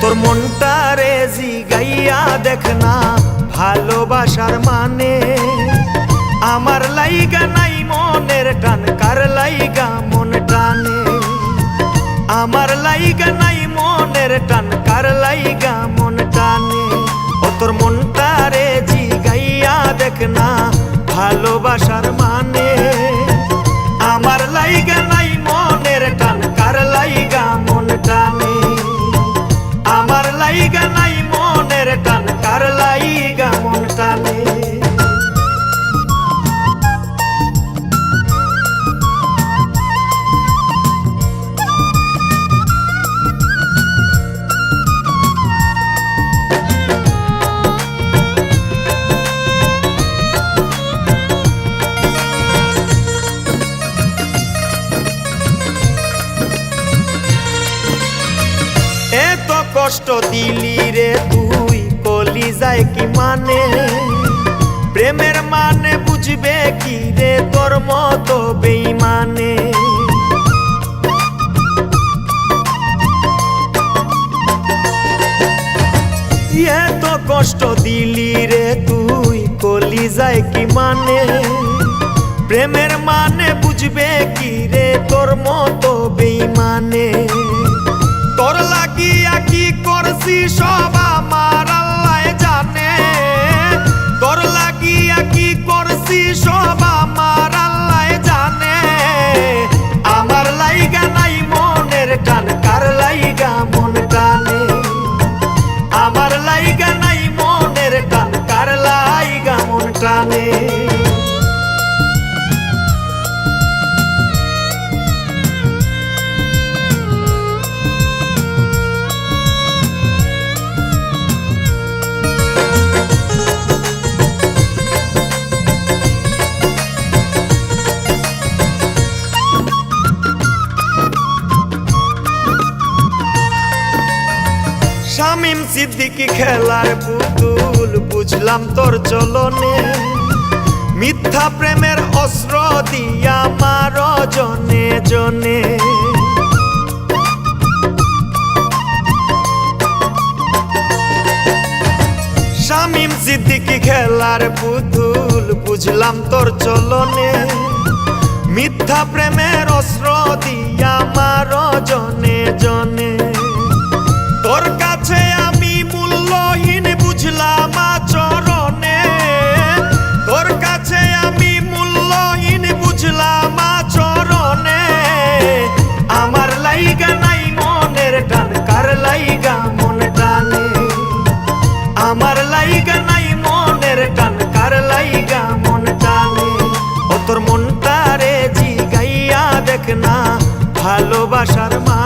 তোর মনটারে জিগাইয়া দেখ না ভালোবাসার মানে। আমার লাইগা নাই মনের টান, কার লাইগা মন টানে। আমার লাইগা নাই মনের টান, কার লাইগা মন টানে। ও তোর মনটারে জিগাইয়া দেখ না ভালোবাসার মানে। আমার লাইগা নাই মনের টান, কার লাইগা মন টানে। আমার লাইগা নাই মনের টান, কার লাইগা মন টানে। এত কষ্ট দিলি রে তুই, কলিজায় কি মানে। প্রেমের মানে বুঝবে কি রে তোর মতো বেঈমানে। এত কষ্ট দিলি রে তুই, কলিজায় কি মানে। প্রেমের মানে বুঝবে কি রে তোর মতো বেঈমানে। তোর লাগিয়া কি করছি সব আমার আল্লাহ জানে। তোর লাগিয়া কি করছি সব আমার আল্লাহ জানে। আমার লাইগা নাই মনের টান, কার লাইগা মন টানে। আমার লাইগা নাই মনের টান, কার লাইগা মন টানে। শামীম সিদ্দিকী খেলার পুতুল, বুঝলাম তোর চলনে। মিথ্যা প্রেমের অস্ত্র দিয়া মার জনে জনে। শামীম সিদ্দিকী খেলার পুতুল, বুঝলাম তোর চলনে। মিথ্যা প্রেমের অস্ত্র দিয়া মার জনে জনে। তোর কাছে আমি মূল্যহীন বুঝলাম আচরণে। তোর কাছে আমি মূল্যহীন বুঝলাম আচরণে। আমার লাইগা নাই মনের টান, কার লাইগা মন টানে। আমার লাইগা নাই মনের টান, কার লাইগা মন টানে। ও তোর মনটারে জিগাইয়া দেখ না ভালোবাসার মানে।